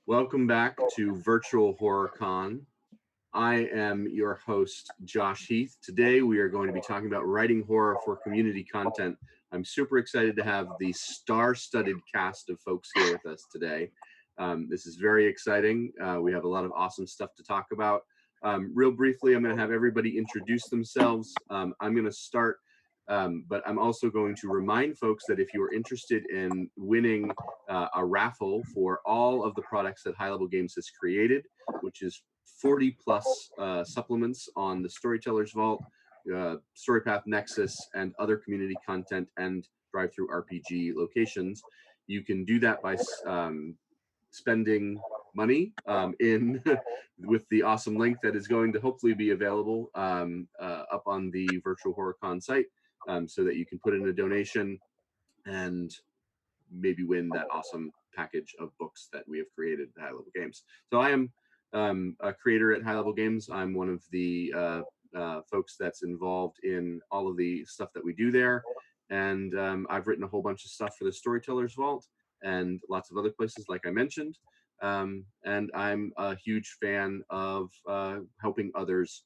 Welcome back to Virtual Horror Con. I am your host, Josh Heath. Today we are going to be talking about writing horror for community content. I'm super excited to have the star-studded cast of folks here with us today. This is very exciting. We have a lot of awesome stuff to talk about. Real briefly, I'm going to have everybody introduce themselves. I'm going to start, but I'm also going to remind folks that if you are interested in winning a raffle for all of the products that High Level Games has created, which is 40 plus supplements on the Storyteller's Vault, StoryPath Nexus, and other community content and drive-through RPG locations, you can do that by spending money in with the awesome link that is going to hopefully be available up on the Virtual Horror Con site, so that you can put in a donation and maybe win that awesome package of books that we have created at High Level Games. So I am a creator at High Level Games. I'm one of the folks that's involved in all of the stuff that we do there. And I've written a whole bunch of stuff for the Storyteller's Vault and lots of other places, like I mentioned. And I'm a huge fan of helping others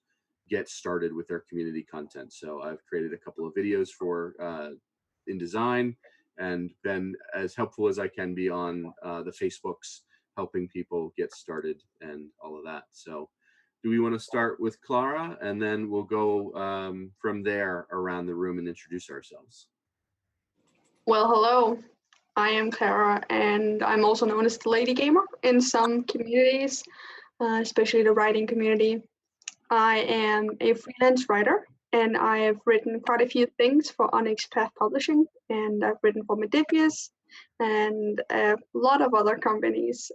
get started with their community content. So I've created a couple of videos for InDesign and been as helpful as I can be on the Facebooks, helping people get started and all of that. So do we want to start with Klara, and then we'll go from there around the room and introduce ourselves? Well, hello. I am Klara, and I'm also known as the Lady Gamer in some communities, especially the writing community. I am a freelance writer, and I have written quite a few things for Onyx Path Publishing, and I've written for Modifius and a lot of other companies.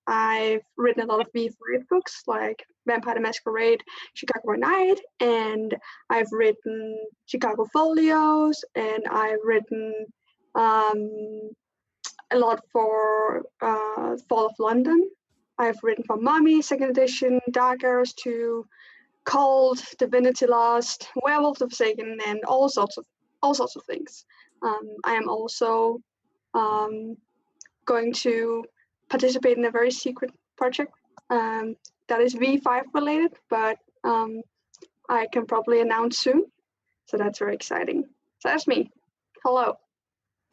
I've written a lot of V5 books like Vampire the Masquerade, Chicago by Night, and I've written Chicago Folios, and I've written a lot for Fall of London. I've written for Mummy, 2nd edition, Dark Arrows 2, Cold, Divinity Lost, Werewolf the Forsaken, and all sorts of things. I am also going to participate in a very secret project that is V5 related, but I can probably announce soon. So that's very exciting. So that's me. Hello.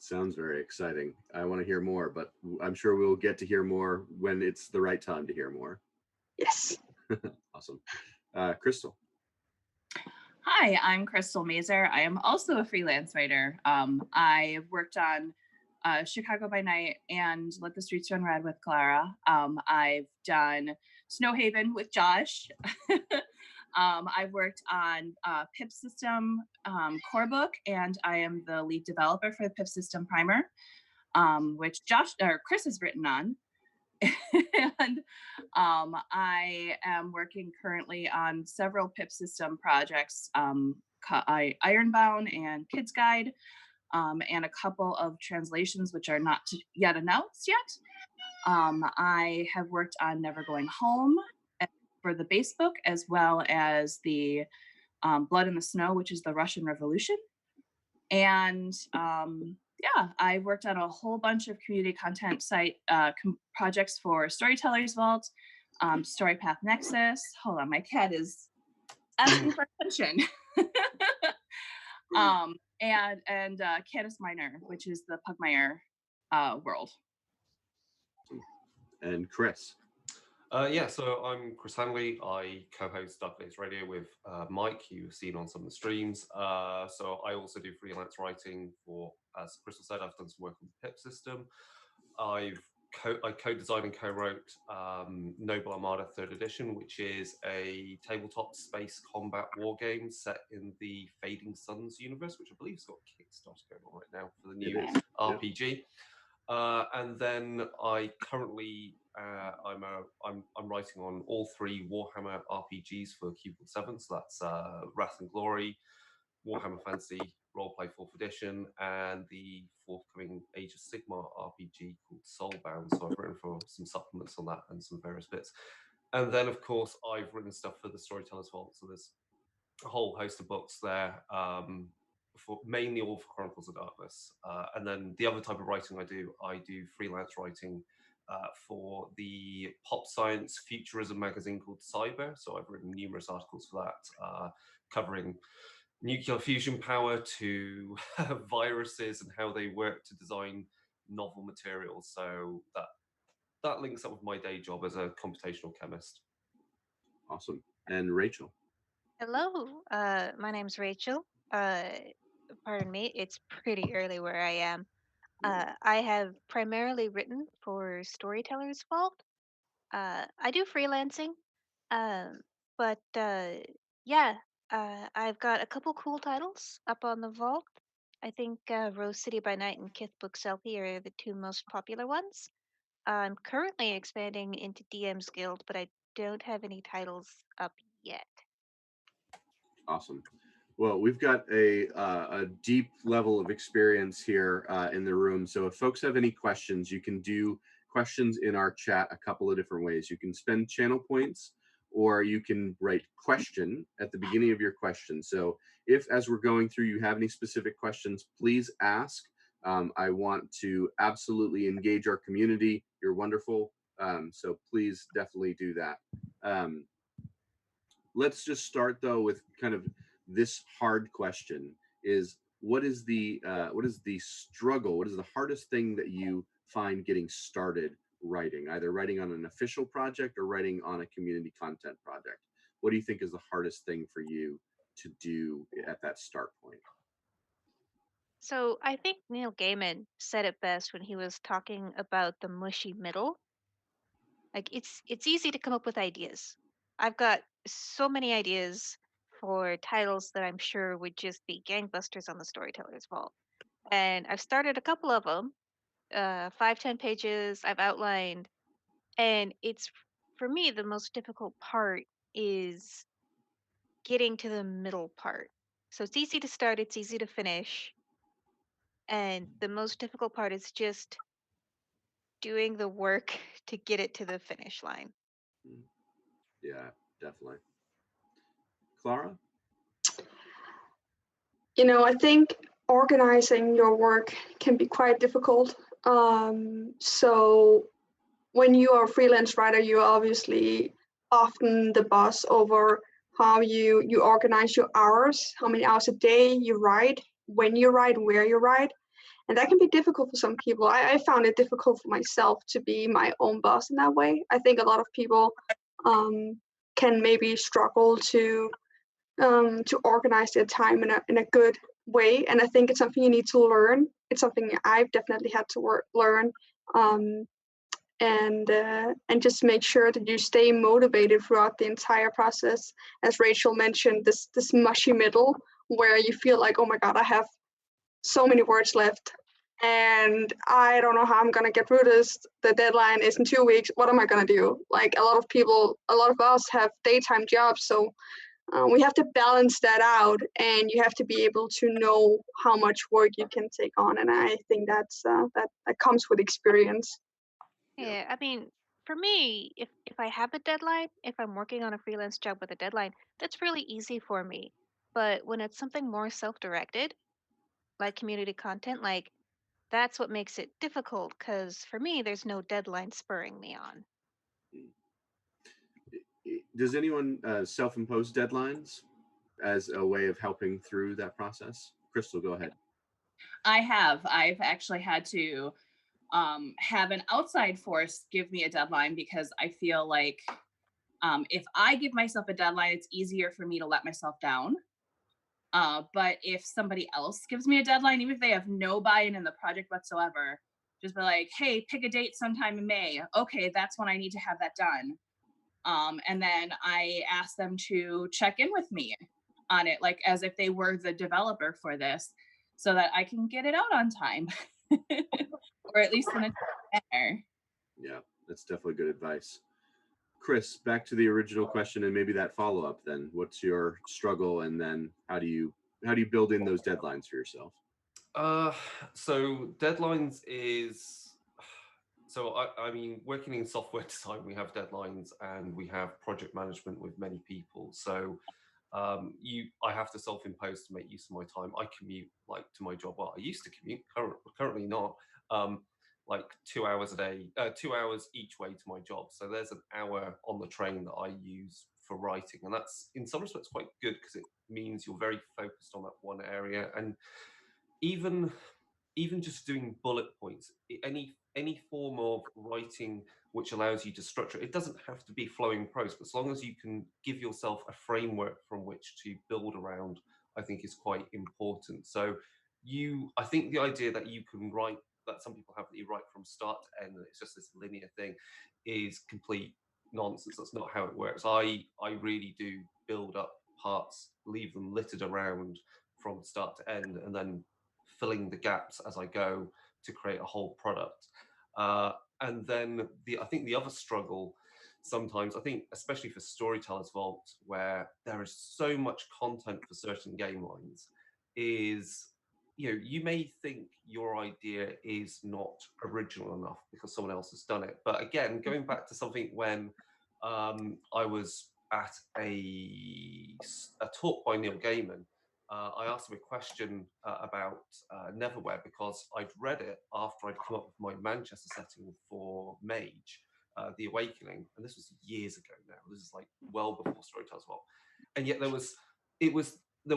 Sounds very exciting. I want to hear more, but I'm sure we'll get to hear more when it's the right time to hear more. Yes. Awesome. Crystal. Hi, I'm Crystal Mazur. I am also a freelance writer. I've worked on Chicago by Night and Let the Streets Run Red with Klara. I've done Snowhaven with Josh. I've worked on Pip System core book, and I am the lead developer for the Pip System primer, which Chris has written on. And I am working currently on several Pip System projects, Ironbound and Kids Guide, and a couple of translations which are not yet announced yet. I have worked on Never Going Home for the base book, as well as the Blood in the Snow, which is the Russian Revolution. And yeah, I worked on a whole bunch of community content site projects for Storyteller's Vault, StoryPath Nexus. Hold on, my cat is asking for attention. And Canis Minor, which is the Pugmire world. And Chris. Yeah, so I'm Chris Handley. I co-host Dark Days Radio with Mike, who you've seen on some of the streams. So I also do freelance writing for, as Crystal said, I've done some work on the Pip System. I co-designed and co-wrote Noble Armada 3rd edition, which is a tabletop space combat war game set in the Fading Suns universe, which I believe has got Kickstarter going on right now for the new RPG. And then I currently I'm writing on all 3 Warhammer RPGs for Cubicle 7. So that's Wrath and Glory, Warhammer Fantasy Roleplay 4th edition, and the forthcoming Age of Sigmar RPG called Soulbound. So I've written for some supplements on that and some various bits. And then, of course, I've written stuff for the Storyteller's Vault. So there's a whole host of books there, mainly all for Chronicles of Darkness. And then the other type of writing I do freelance writing for the pop science futurism magazine called Cyber. So I've written numerous articles for that, covering nuclear fusion power to viruses and how they work to design novel materials. So that links up with my day job as a computational chemist. Awesome. And Rachel? Hello, my name's Rachel. Pardon me, it's pretty early where I am. I have primarily written for Storyteller's Vault. I do freelancing, um, but yeah, I've got a couple cool titles up on the Vault. I think Rose City by Night and Kith Book Selfie are the two most popular ones. I'm currently expanding into DM's Guild, but I don't have any titles up yet. Awesome. Well, we've got a deep level of experience here in the room. So if folks have any questions, you can do questions in our chat a couple of different ways. You can spend channel points, or you can write question at the beginning of your question. So if, as we're going through, you have any specific questions, please ask. I want to absolutely engage our community. You're wonderful. So please definitely do that. Let's just start though with kind of this hard question: is what is the struggle? What is the hardest thing that you find getting started writing, either writing on an official project or writing on a community content project? What do you think is the hardest thing for you to do at that start point? So I think Neil Gaiman said it best when he was talking about the mushy middle. Like it's easy to come up with ideas. I've got so many ideas for titles that I'm sure would just be gangbusters on the Storyteller's Vault. And I've started a couple of them, 5-10 pages. I've outlined, and it's for me the most difficult part is getting to the middle part. So it's easy to start, it's easy to finish, and the most difficult part is just doing the work to get it to the finish line. Yeah, definitely. Klara? I think organizing your work can be quite difficult. So when you are a freelance writer, you're obviously often the boss over how you organize your hours, how many hours a day you write, when you write, where you write. And that can be difficult for some people. I found it difficult for myself to be my own boss in that way. I think a lot of people can maybe struggle to organize their time in a good way. And I think it's something you need to learn. It's something I've definitely had to learn. And just make sure that you stay motivated throughout the entire process. As Rachel mentioned, this mushy middle where you feel like, oh my God, I have so many words left and I don't know how I'm gonna get through this. The deadline is in 2 weeks. What am I gonna do? Like a lot of us have daytime jobs, so we have to balance that out, and you have to be able to know how much work you can take on. And I think that comes with experience. Yeah, I mean, for me, if I have a deadline, if I'm working on a freelance job with a deadline, that's really easy for me. But when it's something more self-directed, like community content, like that's what makes it difficult because for me, there's no deadline spurring me on. Does anyone self-impose deadlines as a way of helping through that process? Crystal, go ahead. I've actually had to have an outside force give me a deadline because I feel like if I give myself a deadline, it's easier for me to let myself down. But if somebody else gives me a deadline, even if they have no buy-in in the project whatsoever, just be like, hey, pick a date sometime in May. Okay, that's when I need to have that done. And then I ask them to check in with me on it, like as if they were the developer for this, so that I can get it out on time. Or at least in a manner. Yeah, that's definitely good advice. Chris, back to the original question and maybe that follow-up then. What's your struggle, and then how do you build in those deadlines for yourself? So deadlines is, so I mean, working in software design, we have deadlines and we have project management with many people. So I have to self-impose to make use of my time. I commute like to my job. Well, I used to commute, currently not. like 2 hours a day, 2 hours each way to my job. So there's an hour on the train that I use for writing, and that's in some respects quite good because it means you're very focused on that one area. And even just doing bullet points, any form of writing which allows you to structure, it doesn't have to be flowing prose, but as long as you can give yourself a framework from which to build around, I think is quite important. So I think the idea that you can write, that some people have, that you write from start to end and it's just this linear thing, is complete nonsense. That's not how it works. I really do build up parts, leave them littered around from start to end, and then filling the gaps as I go to create a whole product. And then I think the other struggle sometimes, I think especially for Storyteller's Vault, where there is so much content for certain game lines, is you may think your idea is not original enough because someone else has done it. But again, going back to something when I was at a talk by Neil Gaiman, I asked him a question about Neverwhere because I'd read it after I'd come up with my Manchester setting for Mage, The Awakening, and this was years ago now. This is like well before Storyteller's Vault, and yet there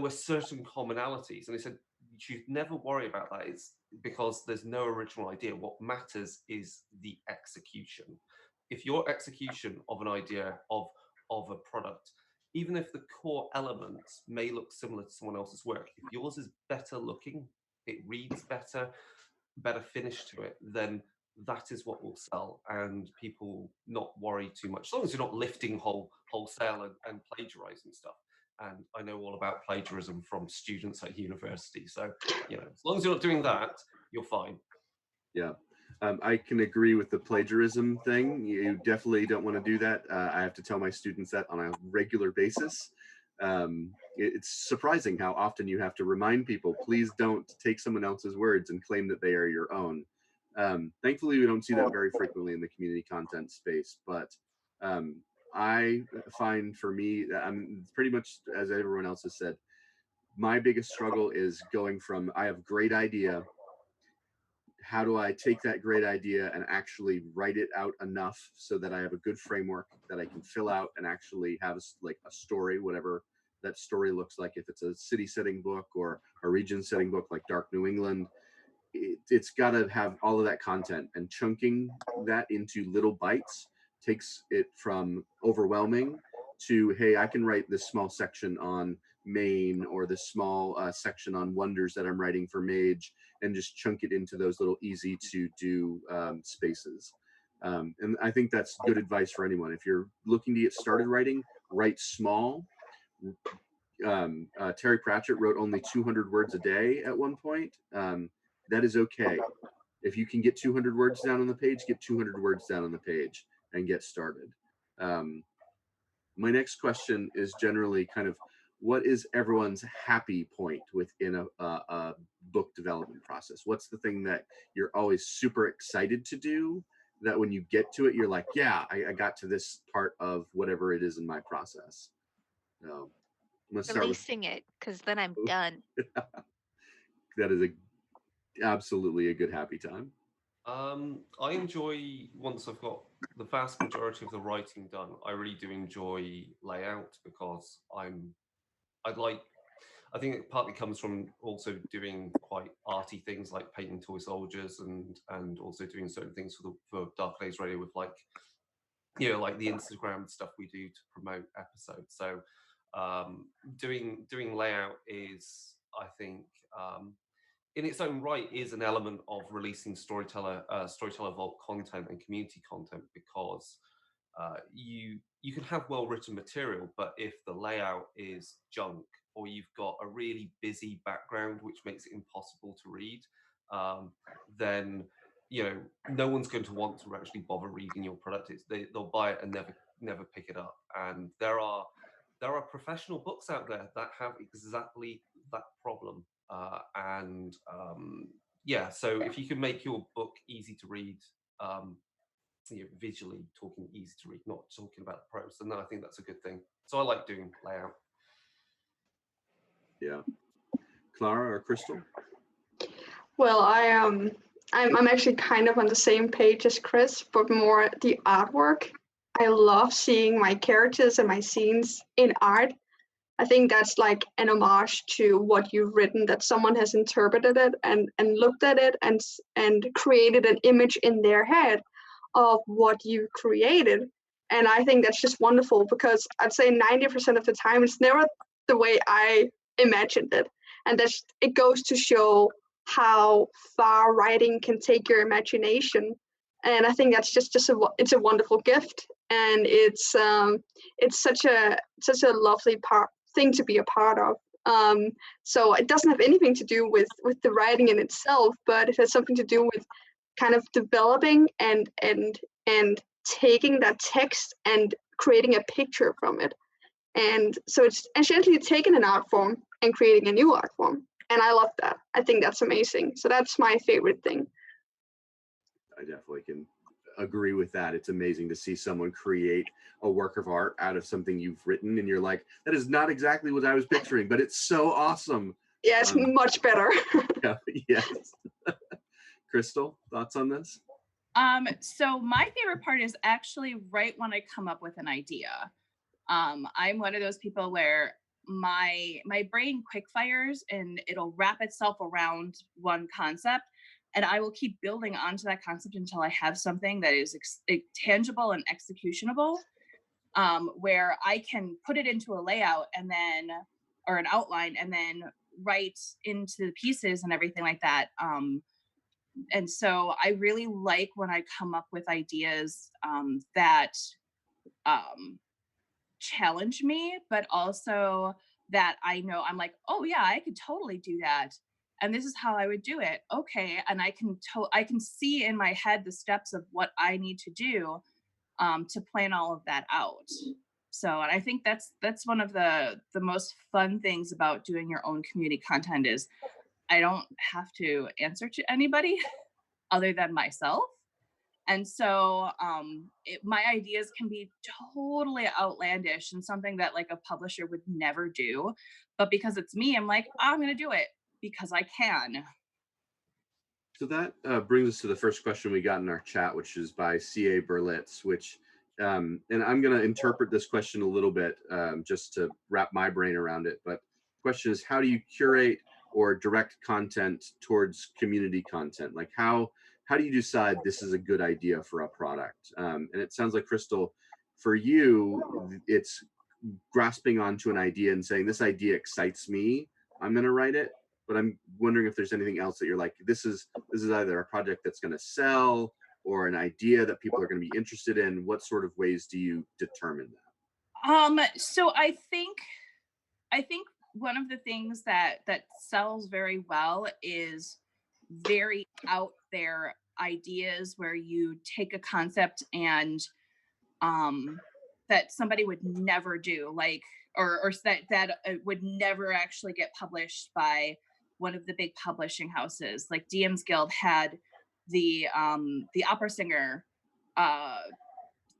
were certain commonalities, and they said you should never worry about that. It's because there's no original idea. What matters is the execution. If your execution of an idea of a product, even if the core elements may look similar to someone else's work, if yours is better looking, it reads better finish to it, then that is what will sell, and people not worry too much, as long as you're not lifting wholesale and plagiarizing stuff. And I know all about plagiarism from students at university, so as long as you're not doing that, you're fine. Yeah. I can agree with the plagiarism thing. You definitely don't want to do that. I have to tell my students that on a regular basis. It's surprising how often you have to remind people, please don't take someone else's words and claim that they are your own. Thankfully, we don't see that very frequently in the community content space, but I find for me, I'm pretty much, as everyone else has said, my biggest struggle is going from, I have great idea, how do I take that great idea and actually write it out enough so that I have a good framework that I can fill out and actually have like a story, whatever that story looks like. If it's a city setting book or a region setting book like Dark New England, it's got to have all of that content, and chunking that into little bites takes it from overwhelming to, hey, I can write this small section on Maine or this small section on wonders that I'm writing for Mage, and just chunk it into those little easy to do spaces. And I think that's good advice for anyone. If you're looking to get started writing, write small. Terry Pratchett wrote only 200 words a day at one point. That is okay. If you can get 200 words down on the page, get 200 words down on the page and get started. My next question is generally kind of, what is everyone's happy point within a book development process? What's the thing that you're always super excited to do, that when you get to it, you're like, yeah, I got to this part of whatever it is in my process? So let's start with Releasing it, because then I'm done. that is absolutely a good happy time. I enjoy, once I've got the vast majority of the writing done, I really do enjoy layout, because I think it partly comes from also doing quite arty things like painting toy soldiers and also doing certain things for Dark Days Radio with like the Instagram stuff we do to promote episodes. So doing layout is, I think, in its own right, is an element of releasing Storyteller Vault content and community content, because you can have well-written material, but if the layout is junk, or you've got a really busy background which makes it impossible to read, then no one's going to want to actually bother reading your product. They'll buy it and never pick it up. And there are professional books out there that have exactly that problem. So if you can make your book easy to read, visually talking easy to read, not talking about the prose, then I think that's a good thing. So I like doing layout. Yeah. Klara or Crystal? Well, I I'm actually kind of on the same page as Chris, but more the artwork. I love seeing my characters and my scenes in art. I think that's like an homage to what you've written, that someone has interpreted it and looked at it and created an image in their head of what you created. And I think that's just wonderful, because I'd say 90% of the time it's never the way I imagined it. And that's, it goes to show how far writing can take your imagination. And I think that's just it's a wonderful gift, and it's such a lovely thing to be a part of. So it doesn't have anything to do with the writing in itself, but it has something to do with kind of developing and taking that text and creating a picture from it. And so it's essentially taking an art form and creating a new art form. And I love that. I think that's amazing. So that's my favorite thing. I definitely can agree with that. It's amazing to see someone create a work of art out of something you've written, and you're like, that is not exactly what I was picturing, but it's so awesome. Yeah, it's much better. Yeah, yes. Crystal, thoughts on this? So my favorite part is actually right when I come up with an idea. I'm one of those people where my brain quick fires and it'll wrap itself around one concept, and I will keep building onto that concept until I have something that is tangible and executionable, where I can put it into a layout and then, or an outline, and then write into the pieces and everything like that. And so I really like when I come up with ideas that challenge me, but also that I know I'm like, oh yeah, I could totally do that, and this is how I would do it. Okay, and I can see in my head the steps of what I need to do to plan all of that out. So, and I think that's one of the most fun things about doing your own community content is I don't have to answer to anybody other than myself. And so my ideas can be totally outlandish and something that like a publisher would never do. But because it's me, I'm like, I'm going to do it because I can. So that brings us to the first question we got in our chat, which is by C.A. Berlitz, which, and I'm going to interpret this question a little bit just to wrap my brain around it. But the question is, how do you curate or direct content towards community content? Like how do you decide this is a good idea for a product? And it sounds like, Crystal, for you, it's grasping onto an idea and saying, this idea excites me, I'm going to write it. But I'm wondering if there's anything else that you're like, this is either a project that's going to sell or an idea that people are going to be interested in. What sort of ways do you determine that? So I think one of the things that sells very well is very out there ideas where you take a concept and that somebody would never do, like or that would never actually get published by one of the big publishing houses. Like DM's Guild had the opera singer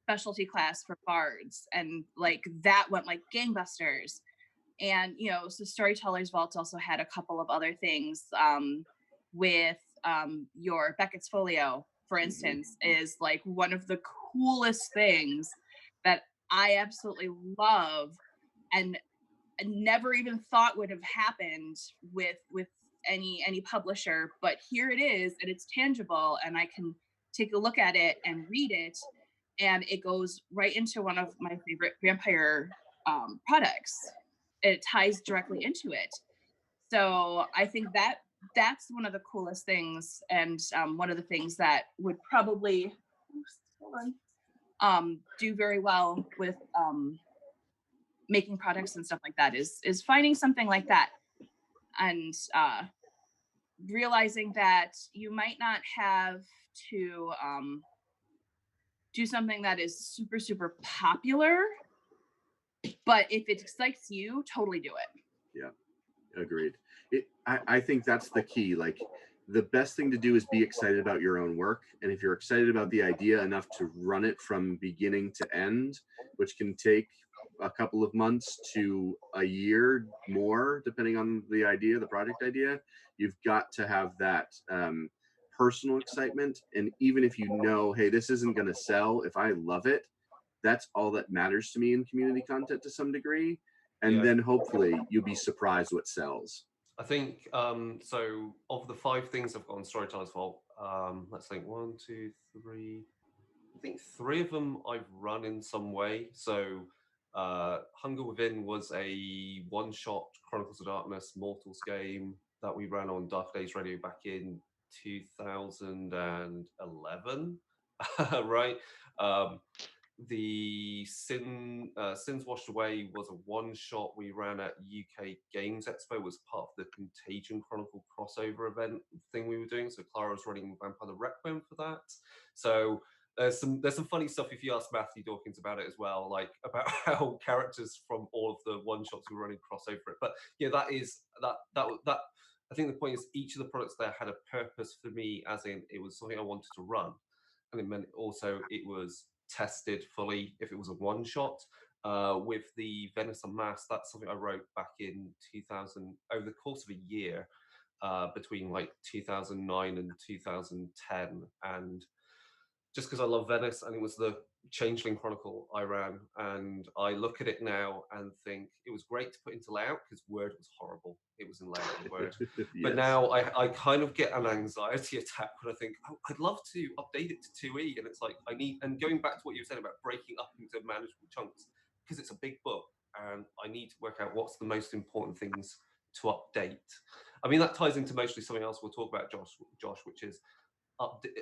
specialty class for bards, and like that went like gangbusters. And so Storyteller's Vault also had a couple of other things with your Beckett's Folio, for instance, is like one of the coolest things that I absolutely love and never even thought would have happened with any publisher, but here it is, and it's tangible, and I can take a look at it and read it, and it goes right into one of my favorite vampire products. It ties directly into it. So I think that's one of the coolest things, and one of the things that would probably do very well with making products and stuff like that is finding something like that, and realizing that you might not have to do something that is super, super popular, but if it excites you, totally do it. Yeah, agreed. I think that's the key. Like, the best thing to do is be excited about your own work. And if you're excited about the idea enough to run it from beginning to end, which can take a couple of months to a year more, depending on the idea, the project idea, you've got to have that personal excitement. And even if you know, hey, this isn't going to sell, if I love it, that's all that matters to me in community content to some degree. And then hopefully you'll be surprised what sells. I think so. Of the 5 things I've got on Storyteller's Vault, let's think 1, 2, 3. I think 3 of them I've run in some way. So Hunger Within was a one-shot Chronicles of Darkness Mortals game that we ran on Dark Days Radio back in 2011, right? The Sins Washed Away was a one-shot we ran at UK Games Expo. It was part of the Contagion Chronicle crossover event thing we were doing. So Klara was running Vampire the Requiem for that. So there's some funny stuff if you ask Matthew Dawkins about it as well, like about how characters from all of the one-shots we were running cross over it. But yeah, that I think the point is each of the products there had a purpose for me, as in it was something I wanted to run. And it meant also it was tested fully if it was a one shot. With the Venice Unmasked, that's something I wrote back in 2000 over the course of a year, between like 2009 and 2010. And just because I love Venice, and it was the Changeling Chronicle I ran, and I look at it now and think it was great to put into layout because Word was horrible. It was in layout in Word. Yes. But now I kind of get an anxiety attack when I think, oh, I'd love to update it to 2E, and it's like and going back to what you were saying about breaking up into manageable chunks, because it's a big book, and I need to work out what's the most important things to update. I mean, that ties into mostly something else we'll talk about, Josh, which is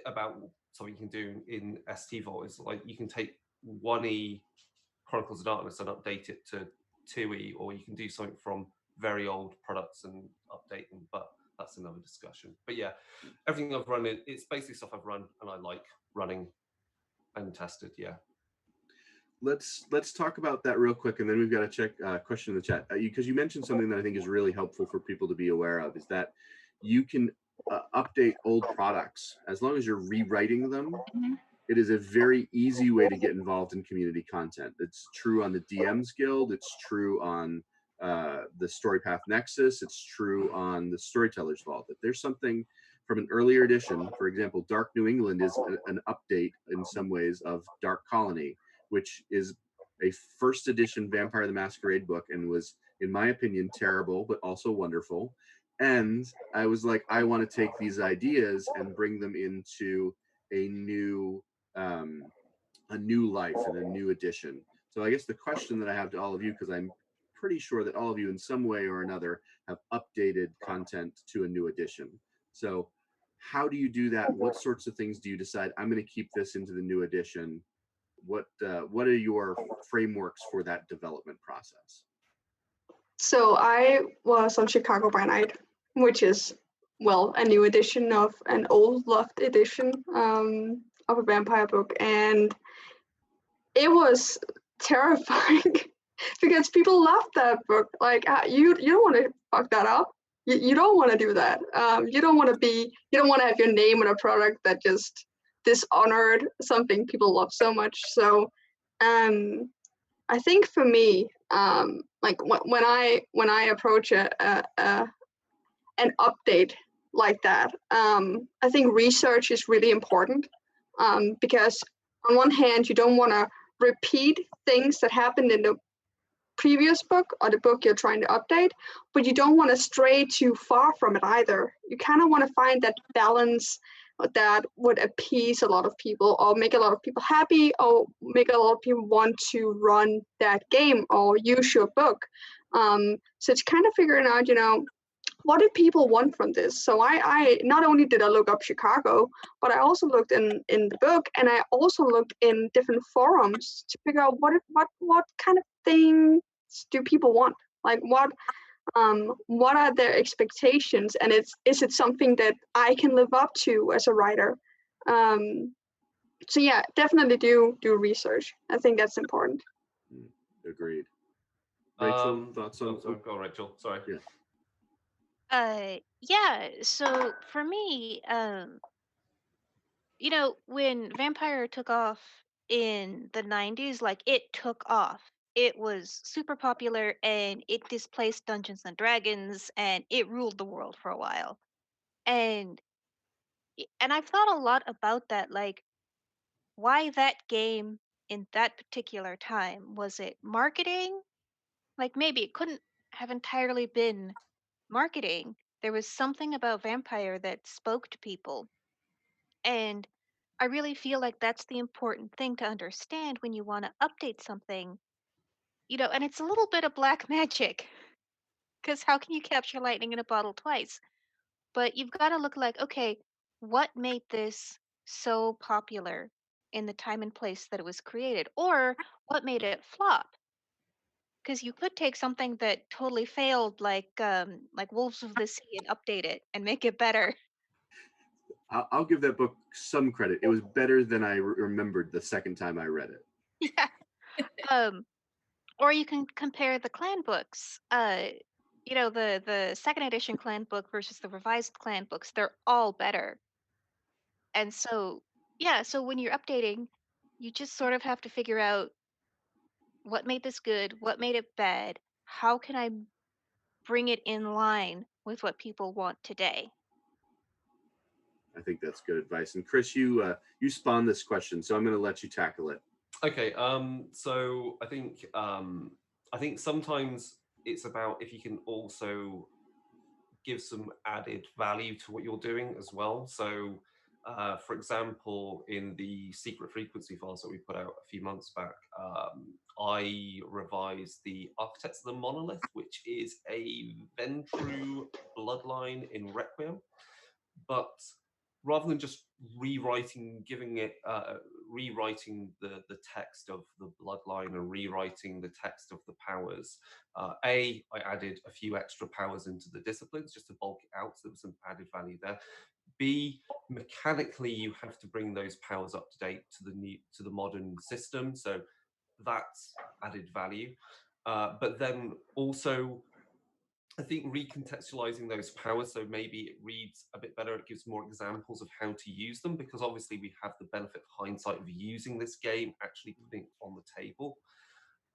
about something you can do in ST Vault is like you can take 1E Chronicles of Darkness and update it to 2E, or you can do something from very old products and update them, but that's another discussion. But yeah, everything I've run, it's basically stuff I've run and I like running and tested. Yeah. Let's talk about that real quick, and then we've got a question in the chat, because you mentioned something that I think is really helpful for people to be aware of, is that you can update old products as long as you're rewriting them. It is a very easy way to get involved in community content. It's true on the DMs Guild. It's true on the Storypath Nexus. It's true on the Storyteller's Vault. If there's something from an earlier edition, for example, Dark New England is an update in some ways of Dark Colony, which is a first edition Vampire the Masquerade book and was, in my opinion, terrible, but also wonderful. And I was like, I want to take these ideas and bring them into a new life and a new edition. So I guess the question that I have to all of you, because I'm pretty sure that all of you in some way or another have updated content to a new edition. So how do you do that? What sorts of things do you decide, I'm going to keep this into the new edition? What are your frameworks for that development process? So I was on Chicago by Night, which is, well, a new edition of an old loved edition of a vampire book, and it was terrifying because people loved that book. Like, you don't want to fuck that up. You don't want to do that. You don't want to have your name on a product that just dishonored something people love so much. So I think for me, like when I approach an update like that, I think research is really important, because on one hand, you don't want to repeat things that happened in the previous book or the book you're trying to update, but you don't want to stray too far from it either. You kind of want to find that balance that would appease a lot of people or make a lot of people happy or make a lot of people want to run that game or use your book. So it's kind of figuring out, what do people want from this? So I not only did I look up Chicago, but I also looked in the book, and I also looked in different forums to figure out what kind of things do people want? Like what are their expectations, and is it something that I can live up to as a writer? So yeah, definitely do research. I think that's important. Agreed. Rachel, thoughts on? Go on, Rachel. Sorry. Yeah. Yeah, so for me, when Vampire took off in the 90s, like it took off. It was super popular and it displaced Dungeons and Dragons and it ruled the world for a while. And And I've thought a lot about that, like why that game in that particular time? Was it marketing? Like maybe it couldn't have entirely been marketing. There was something about vampire that spoke to people. And I really feel like that's the important thing to understand when you want to update something, and it's a little bit of black magic because how can you capture lightning in a bottle twice? But you've got to look like, okay, what made this so popular in the time and place that it was created? Or what made it flop? Because you could take something that totally failed, like Wolves of the Sea, and update it and make it better. I'll give that book some credit. It was better than I remembered the second time I read it. Yeah. Or you can compare the clan books. The second edition clan book versus the revised clan books. They're all better. And so, yeah, so when you're updating, you just sort of have to figure out what made this good, what made it bad, how can I bring it in line with what people want today. I think that's good advice. And Chris, you spawned this question, so I'm going to let you tackle it. Okay. So I think sometimes it's about if you can also give some added value to what you're doing as well. So, for example, in the secret frequency files that we put out a few months back, I revised the Architects of the Monolith, which is a Ventru bloodline in Requiem. But rather than just rewriting, rewriting the text of the bloodline and rewriting the text of the powers, I added a few extra powers into the disciplines just to bulk it out, so there was some added value there. B, mechanically, you have to bring those powers up to date to the modern system, so that's added value. But then also, I think recontextualizing those powers, so maybe it reads a bit better, it gives more examples of how to use them, because obviously we have the benefit of hindsight of using this game, actually putting it on the table.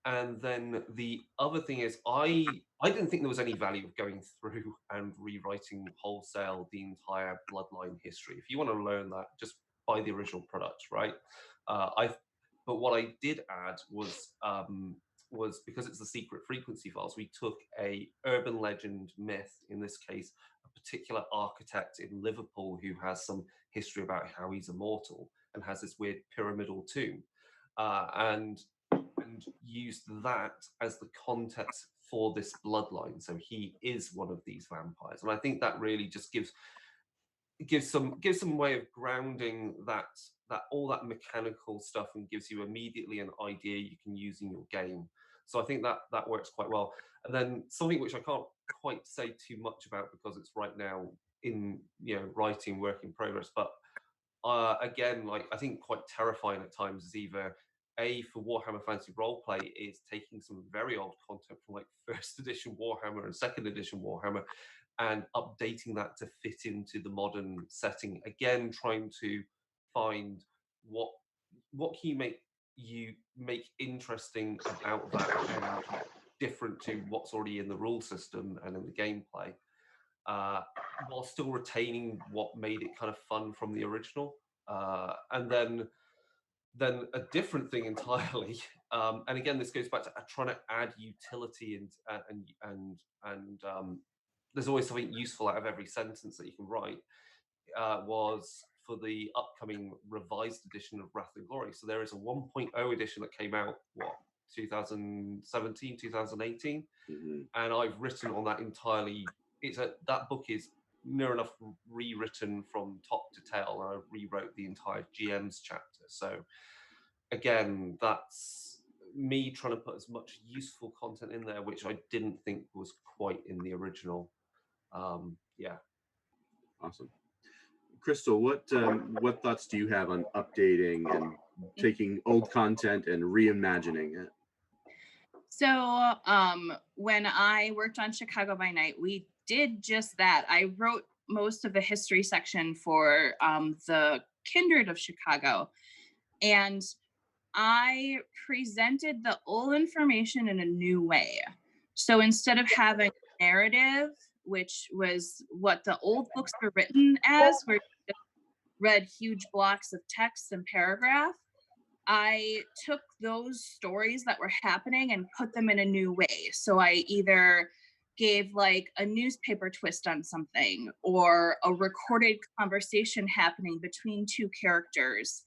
And then the other thing is, I didn't think there was any value of going through and rewriting wholesale the entire bloodline history. If you want to learn that, just buy the original product, right? But what I did add was because it's the secret frequency files, we took a urban legend myth, in this case, a particular architect in Liverpool who has some history about how he's immortal and has this weird pyramidal tomb, and used that as the context for this bloodline. So he is one of these vampires, and I think that really just gives some way of grounding that all that mechanical stuff, and gives you immediately an idea you can use in your game. So I think that works quite well. And then something which I can't quite say too much about because it's right now in writing, work in progress, but again, like I think quite terrifying at times is either for Warhammer Fantasy Roleplay is taking some very old content from like first edition Warhammer and second edition Warhammer and updating that to fit into the modern setting. Again, trying to find what can you make interesting about that and different to what's already in the rule system and in the gameplay, while still retaining what made it kind of fun from the original. And then a different thing entirely. And again, this goes back to trying to add utility and there's always something useful out of every sentence that you can write. Was for the upcoming revised edition of Wrath and Glory. So there is a 1.0 edition that came out 2017, 2018, and I've written on that entirely. That book is near enough rewritten from top to tail, and I rewrote the entire GM's chapter. So again, that's me trying to put as much useful content in there, which I didn't think was quite in the original. Yeah. Awesome. Crystal, what thoughts do you have on updating and taking old content and reimagining it? So when I worked on Chicago by Night, we did just that. I wrote most of the history section for the Kindred of Chicago, and I presented the old information in a new way. So instead of having narrative, which was what the old books were written as, where read huge blocks of text and paragraph. I took those stories that were happening and put them in a new way. So I either gave like a newspaper twist on something, or a recorded conversation happening between two characters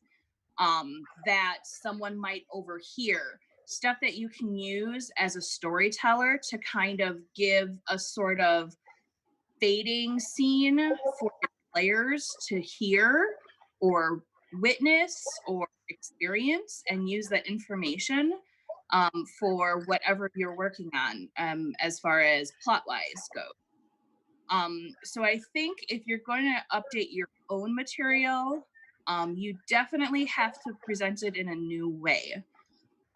that someone might overhear. Stuff that you can use as a storyteller to kind of give a sort of fading scene for your players to hear or witness or experience, and use that information for whatever you're working on as far as plot-wise goes. So I think if you're going to update your own material, you definitely have to present it in a new way,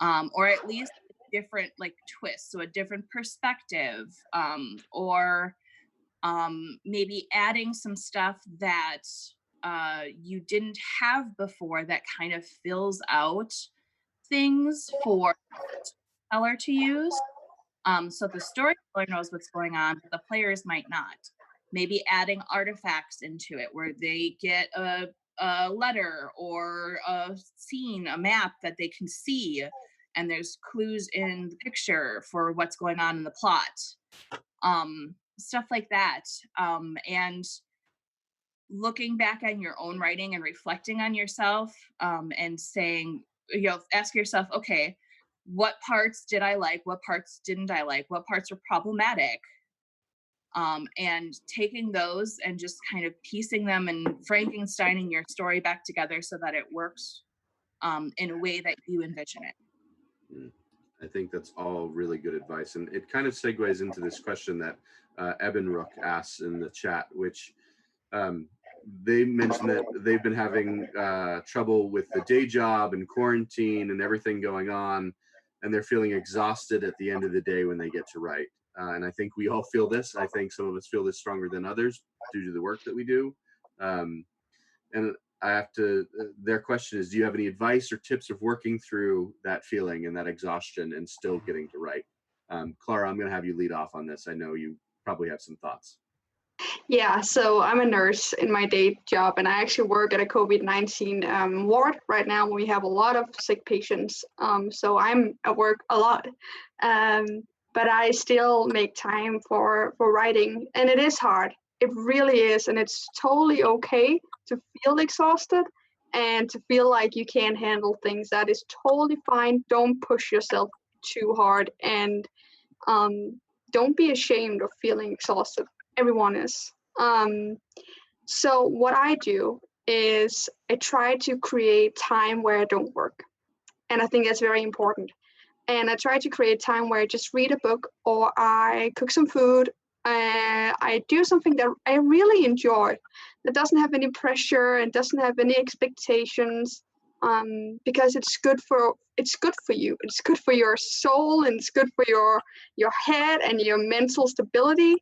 or at least a different like twist, so a different perspective, or maybe adding some stuff that you didn't have before that kind of fills out things for the storyteller to use. So the storyteller knows what's going on, but the players might not. Maybe adding artifacts into it where they get a letter or a scene, a map that they can see, and there's clues in the picture for what's going on in the plot. Stuff like that. And looking back on your own writing and reflecting on yourself, and saying, ask yourself, okay, what parts did I like? What parts didn't I like? What parts were problematic? And taking those and just kind of piecing them and Frankensteining your story back together so that it works in a way that you envision it. I think that's all really good advice. And it kind of segues into this question that Ebenrook asks in the chat, which they mentioned that they've been having trouble with the day job and quarantine and everything going on, and they're feeling exhausted at the end of the day when they get to write. And I think we all feel this. I think some of us feel this stronger than others due to the work that we do. And I have to, their question is, do you have any advice or tips of working through that feeling and that exhaustion and still getting to write? Klara, I'm going to have you lead off on this. I know you probably have some thoughts. Yeah, so I'm a nurse in my day job, and I actually work at a COVID-19 ward right now. We have a lot of sick patients, so I'm at work a lot. But I still make time for writing, and it is hard. It really is, and it's totally okay to feel exhausted and to feel like you can't handle things. That is totally fine. Don't push yourself too hard, and don't be ashamed of feeling exhausted. Everyone is. So what I do is I try to create time where I don't work. And I think that's very important. And I try to create time where I just read a book, or I cook some food. I do something that I really enjoy, that doesn't have any pressure and doesn't have any expectations, because it's good for you. It's good for your soul, and it's good for your head and your mental stability.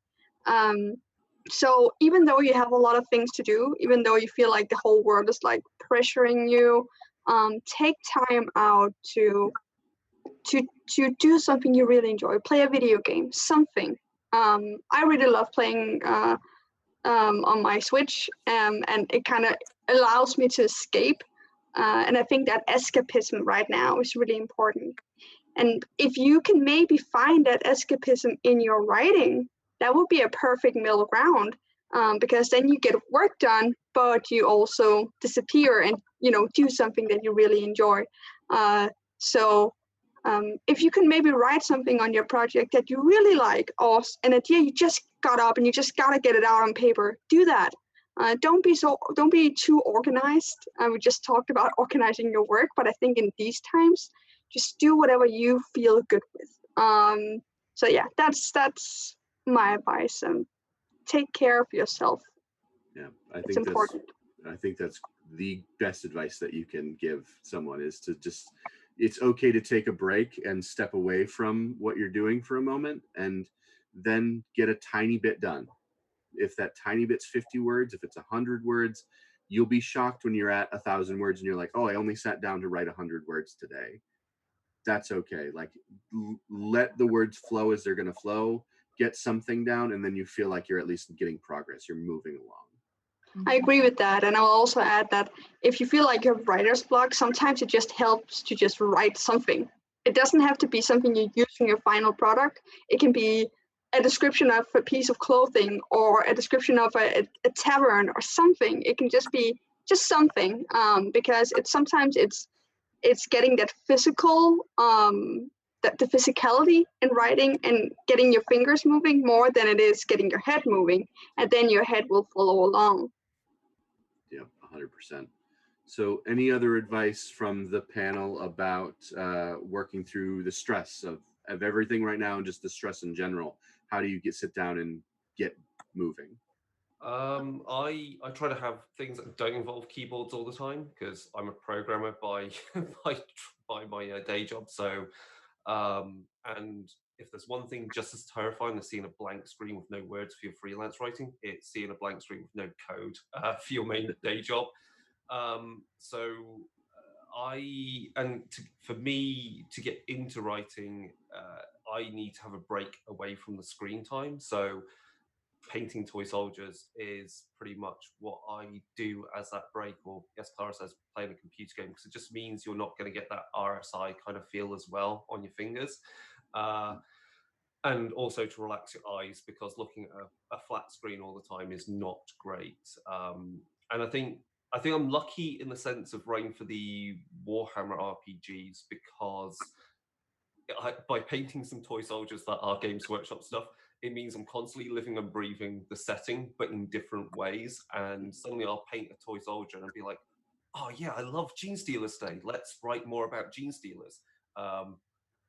So even though you have a lot of things to do, even though you feel like the whole world is like pressuring you, take time out to do something you really enjoy. Play a video game, something. I really love playing on my Switch, and it kind of allows me to escape. And I think that escapism right now is really important. And if you can maybe find that escapism in your writing, that would be a perfect middle ground, because then you get work done, but you also disappear and do something that you really enjoy. So if you can maybe write something on your project that you really like, or an idea you just got up and you just gotta get it out on paper, do that. Don't be too organized. We just talked about organizing your work, but I think in these times, just do whatever you feel good with. So yeah, that's my advice. Take care of yourself. Yeah, It's important. I think that's the best advice that you can give someone, is to just, it's okay to take a break and step away from what you're doing for a moment, and then get a tiny bit done. If that tiny bit's 50 words, if it's 100 words, you'll be shocked when you're at 1,000 words and you're like, oh, I only sat down to write 100 words today. That's okay. Like, let the words flow as they're going to flow, get something down, and then you feel like you're at least getting progress. You're moving along. I agree with that. And I'll also add that if you feel like you have writer's block, sometimes it just helps to just write something. It doesn't have to be something you use in your final product. It can be a description of a piece of clothing or a description of a tavern or something. It can just be just something, because sometimes it's getting that physical, the physicality in writing and getting your fingers moving more than it is getting your head moving, and then your head will follow along. Yeah, 100%. So any other advice from the panel about working through the stress of everything right now and just the stress in general? How do you sit down and get moving? I try to have things that don't involve keyboards all the time because I'm a programmer by my day job. So, and if there's one thing just as terrifying as seeing a blank screen with no words for your freelance writing, it's seeing a blank screen with no code for your main day job. For me to get into writing, I need to have a break away from the screen time. So painting toy soldiers is pretty much what I do as that break, or yes, Klara says playing a computer game, because it just means you're not going to get that RSI kind of feel as well on your fingers. And also to relax your eyes, because looking at a flat screen all the time is not great. And I think I'm lucky in the sense of writing for the Warhammer RPGs, because by painting some toy soldiers that are Games Workshop stuff, it means I'm constantly living and breathing the setting, but in different ways. And suddenly I'll paint a toy soldier and I'll be like, oh yeah, I love Gene Stealers Day. Let's write more about Gene Stealers,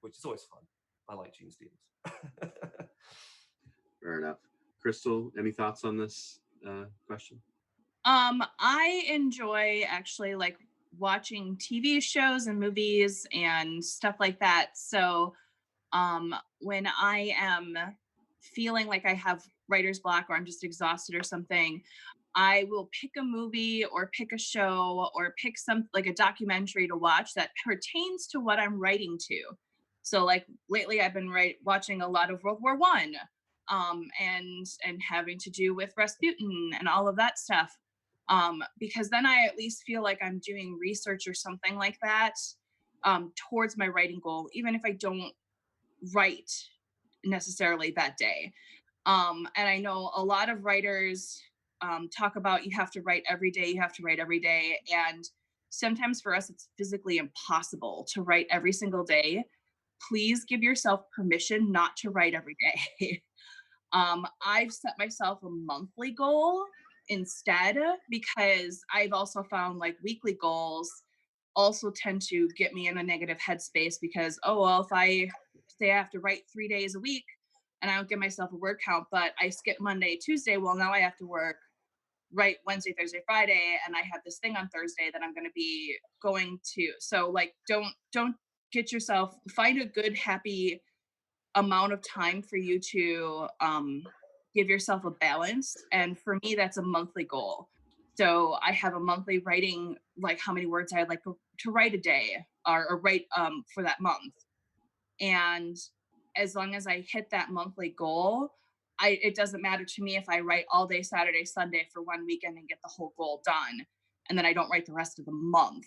which is always fun. I like Gene Stealers. Fair enough. Crystal, any thoughts on this question? I enjoy actually like watching TV shows and movies and stuff like that. So when I am feeling like I have writer's block or I'm just exhausted or something, I will pick a movie or pick a show or pick some like a documentary to watch that pertains to what I'm writing to. So like lately I've been watching a lot of World War I, and having to do with Rasputin and all of that stuff. Because then I at least feel like I'm doing research or something like that towards my writing goal, even if I don't write necessarily that day. And I know a lot of writers talk about you have to write every day, and sometimes for us it's physically impossible to write every single day. Please give yourself permission not to write every day. I've set myself a monthly goal instead, because I've also found like weekly goals also tend to get me in a negative headspace, because if I say I have to write 3 days a week and I don't give myself a word count, but I skip Monday, Tuesday, well, now I have to write Wednesday, Thursday, Friday, and I have this thing on Thursday that I'm going to be going to. So like, don't get yourself, find a good, happy amount of time for you to give yourself a balance. And for me, that's a monthly goal. So I have a monthly writing, like how many words I'd like to write a day or write for that month. And as long as I hit that monthly goal, it doesn't matter to me if I write all day Saturday, Sunday for one weekend and get the whole goal done, and then I don't write the rest of the month,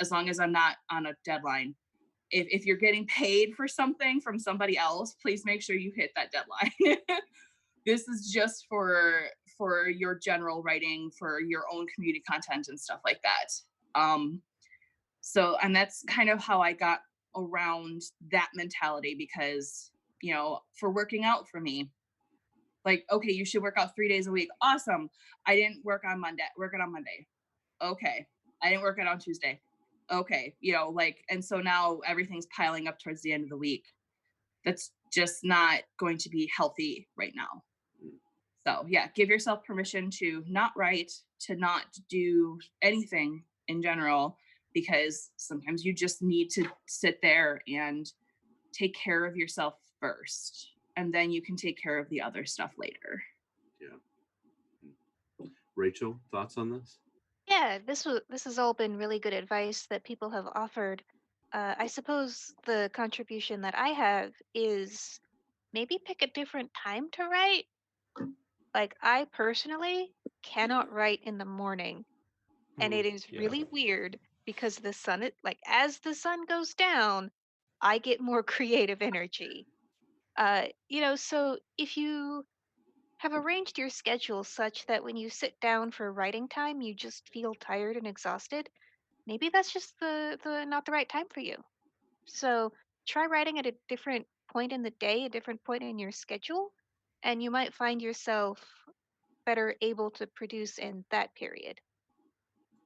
as long as I'm not on a deadline. If you're getting paid for something from somebody else, please make sure you hit that deadline. This is just for your general writing, for your own community content and stuff like that. So, and that's kind of how I got around that mentality, because, for working out for me, like, okay, you should work out 3 days a week. Awesome. I didn't work it on Monday. Okay. I didn't work it on Tuesday. Okay. And so now everything's piling up towards the end of the week. That's just not going to be healthy right now. So yeah, give yourself permission to not write, to not do anything in general, because sometimes you just need to sit there and take care of yourself first, and then you can take care of the other stuff later. Yeah. Rachel, thoughts on this? Yeah, this has all been really good advice that people have offered. I suppose the contribution that I have is maybe pick a different time to write. Like, I personally cannot write in the morning, and it is Yeah. really weird because the sun, like, as the sun goes down, I get more creative energy. So if you have arranged your schedule such that when you sit down for writing time, you just feel tired and exhausted, maybe that's just the not the right time for you. So try writing at a different point in the day, a different point in your schedule, and you might find yourself better able to produce in that period.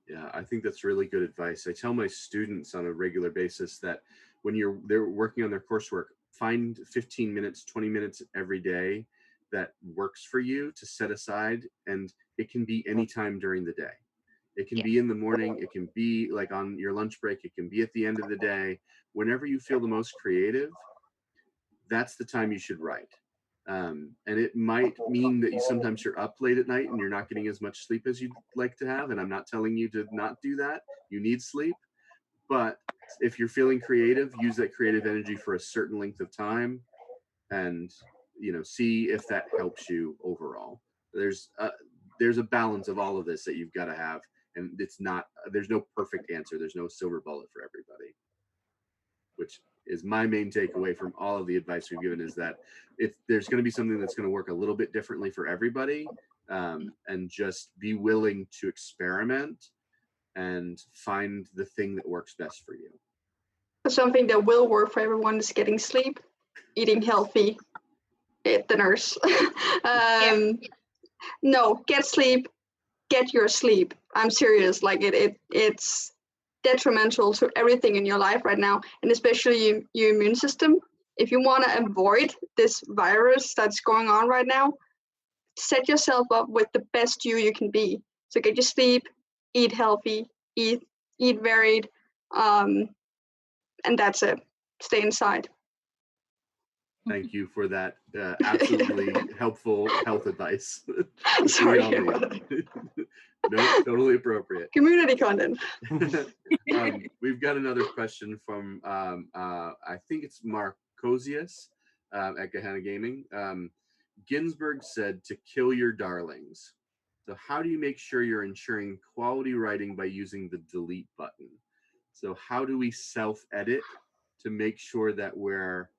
Yeah, I think that's really good advice. I tell my students on a regular basis that when they're working on their coursework, find 15 minutes, 20 minutes every day that works for you to set aside, and it can be any time during the day. It can Yeah. be in the morning, it can be like on your lunch break, it can be at the end of the day. Whenever you feel the most creative, that's the time you should write. And it might mean that sometimes you're up late at night and you're not getting as much sleep as you'd like to have. And I'm not telling you to not do that. You need sleep. But if you're feeling creative, use that creative energy for a certain length of time, and see if that helps you overall. There's a balance of all of this that you've got to have, and there's no perfect answer. There's no silver bullet for everybody, which is my main takeaway from all of the advice we've given, is that if there's going to be something that's going to work a little bit differently for everybody, and just be willing to experiment and find the thing that works best for you. Something that will work for everyone is getting sleep, eating healthy, dinners. No, get sleep, get your sleep. I'm serious. Like it's detrimental to everything in your life right now, and especially your immune system. If you want to avoid this virus that's going on right now, set yourself up with the best you can be. So get your sleep, eat healthy, eat varied, and that's it. Stay inside. Thank you for that absolutely helpful health advice. Sorry. No, totally appropriate. Community content. We've got another question from I think it's Marcosius at Gehenna Gaming. Ginsburg said to kill your darlings. So how do you make sure you're ensuring quality writing by using the delete button? So how do we self-edit to make sure that we're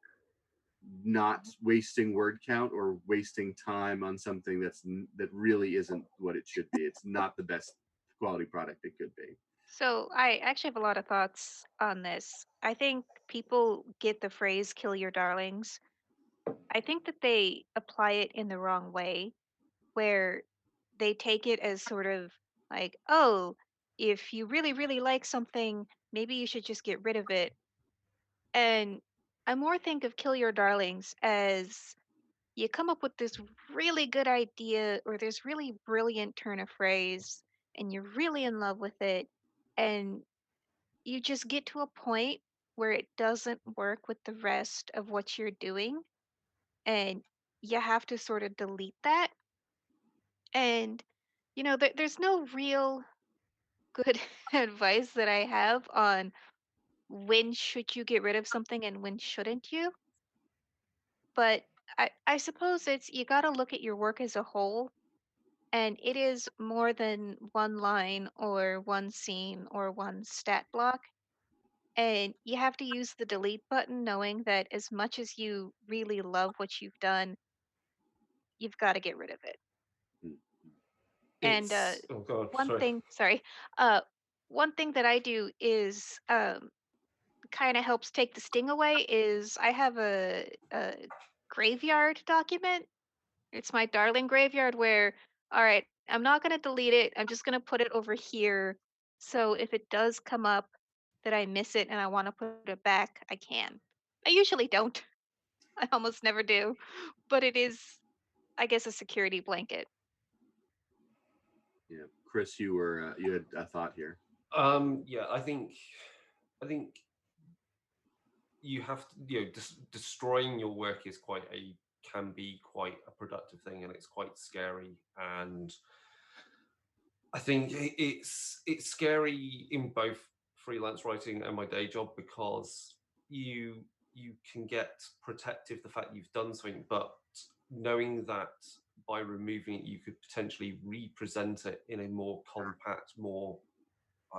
not wasting word count or wasting time on something that really isn't what it should be? It's not the best quality product it could be. So I actually have a lot of thoughts on this. I think people get the phrase kill your darlings. I think that they apply it in the wrong way, where they take it as sort of like, oh, if you really, really like something, maybe you should just get rid of it. And I more think of kill your darlings as you come up with this really good idea or this really brilliant turn of phrase, and you're really in love with it, and you just get to a point where it doesn't work with the rest of what you're doing, and you have to sort of delete that. And there's no real good advice that I have on when should you get rid of something and when shouldn't you. But I suppose it's you got to look at your work as a whole, and it is more than one line or one scene or one stat block. And you have to use the delete button knowing that as much as you really love what you've done, you've got to get rid of it. And Oh god, one sorry. thing, sorry, uh, one thing that I do is kind of helps take the sting away is I have a graveyard document. It's my darling graveyard where, all right, I'm not going to delete it. I'm just going to put it over here. So if it does come up that I miss it and I want to put it back, I can. I usually don't. I almost never do. But it is, I guess, a security blanket. Yeah, Chris, you had a thought here. Yeah, I think you have to, destroying your work can be quite a productive thing, and it's quite scary. And I think it's scary in both freelance writing and my day job, because you can get protective the fact you've done something, but knowing that by removing it, you could potentially represent it in a more compact, more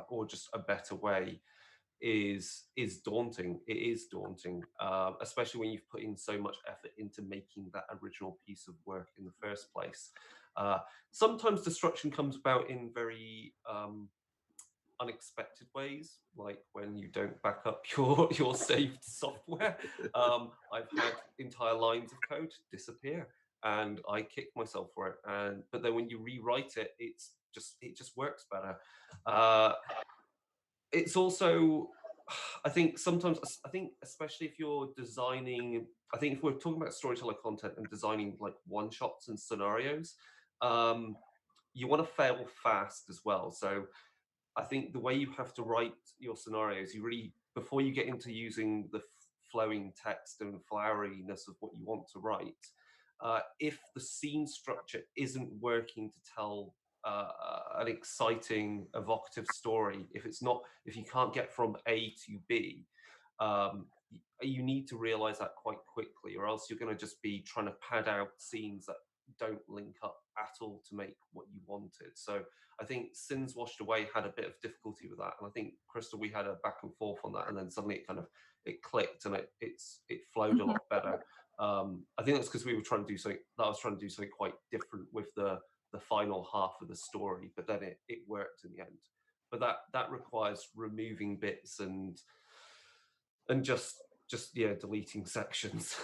or just a better way is daunting. It is daunting, especially when you've put in so much effort into making that original piece of work in the first place. Sometimes destruction comes about in very unexpected ways, like when you don't back up your saved software. I've had entire lines of code disappear, and I kicked myself for it. But then when you rewrite it, it just works better. It's also, I think especially if you're designing, I think if we're talking about storyteller content and designing like one shots and scenarios, you want to fail fast as well. So I think the way you have to write your scenarios, you really, before you get into using the flowing text and floweriness of what you want to write, if the scene structure isn't working to tell an exciting, evocative story, if you can't get from A to B, you need to realize that quite quickly, or else you're going to just be trying to pad out scenes that don't link up at all to make what you wanted. So I think Sins Washed Away had a bit of difficulty with that, and I think Crystal, we had a back and forth on that, and then suddenly it clicked and it flowed a lot better. I think that's because we were trying to do something. I was trying to do something quite different with the final half of the story, but then it worked in the end. But that requires removing bits and just deleting sections.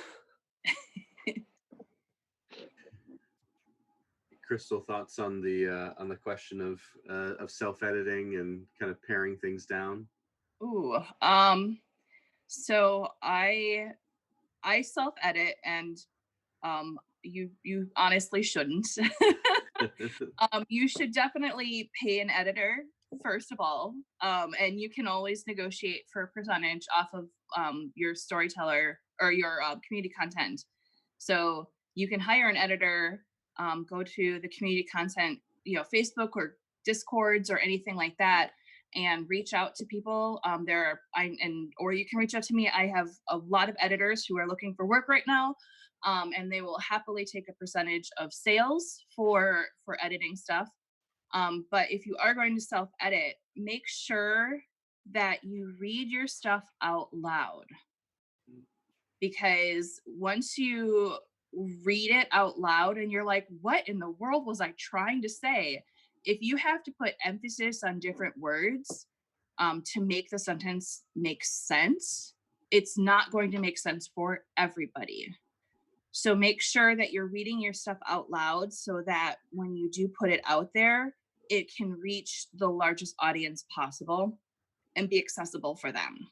Crystal, thoughts on the question of self-editing and kind of paring things down? Ooh, so I self-edit, and you honestly shouldn't. You should definitely pay an editor, first of all, and you can always negotiate for a percentage off of your storyteller or your community content. So you can hire an editor, go to the community content, Facebook or Discords or anything like that, and reach out to people. Or you can reach out to me. I have a lot of editors who are looking for work right now. And they will happily take a percentage of sales for editing stuff. But if you are going to self-edit, make sure that you read your stuff out loud. Because once you read it out loud and you're like, what in the world was I trying to say? If you have to put emphasis on different words to make the sentence make sense, it's not going to make sense for everybody. So make sure that you're reading your stuff out loud so that when you do put it out there, it can reach the largest audience possible and be accessible for them.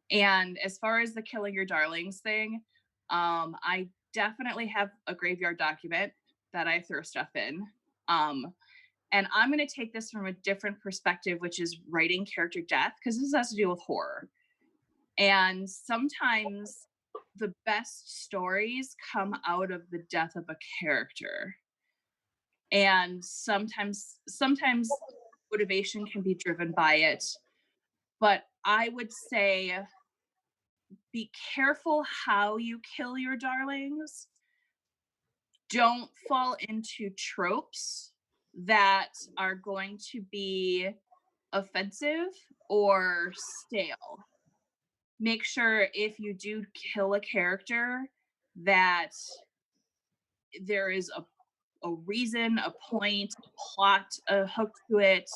And as far as the killing your darlings thing, I definitely have a graveyard document that I throw stuff in. And I'm going to take this from a different perspective, which is writing character death, because this has to do with horror. And sometimes the best stories come out of the death of a character. And sometimes motivation can be driven by it. But I would say be careful how you kill your darlings. Don't fall into tropes that are going to be offensive or stale. Make sure if you do kill a character that there is a reason, a point, a plot, a hook to it,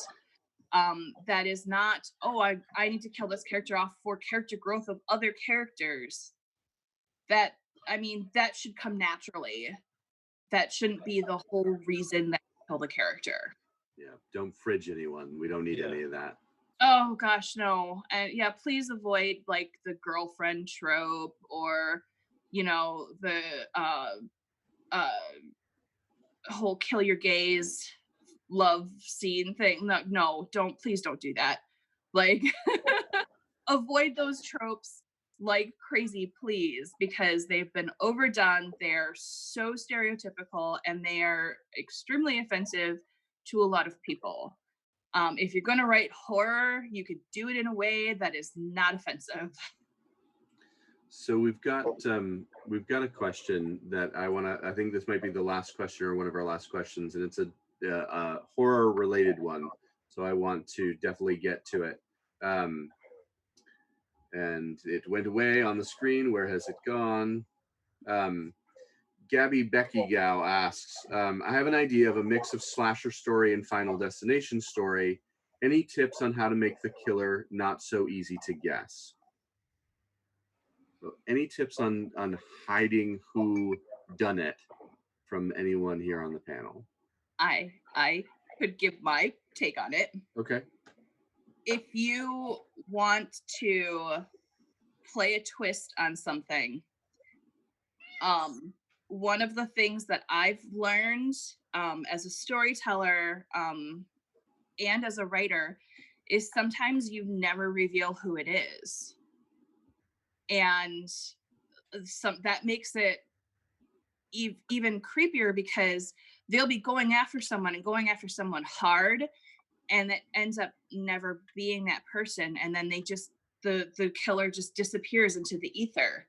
that is not, I need to kill this character off for character growth of other characters. That should come naturally. That shouldn't be the whole reason that you kill the character. Yeah, don't fridge anyone. We don't need any of that. Oh gosh, no. And yeah, please avoid like the girlfriend trope or, the whole kill your gays love scene thing. No, please don't do that. Like avoid those tropes like crazy, please, because they've been overdone. They're so stereotypical and they are extremely offensive to a lot of people. If you're going to write horror, you could do it in a way that is not offensive. So we've got a question that I think this might be the last question or one of our last questions, and it's a horror related one. So I want to definitely get to it. And it went away on the screen. Where has it gone? Gabby Becky Gao asks, I have an idea of a mix of slasher story and Final Destination story. Any tips on how to make the killer not so easy to guess? So any tips on hiding who done it from anyone here on the panel? I could give my take on it. Okay. If you want to play a twist on something, one of the things that I've learned as a storyteller and as a writer is sometimes you never reveal who it is. And that makes it even creepier because they'll be going after someone and going after someone hard, and it ends up never being that person. And then the killer just disappears into the ether.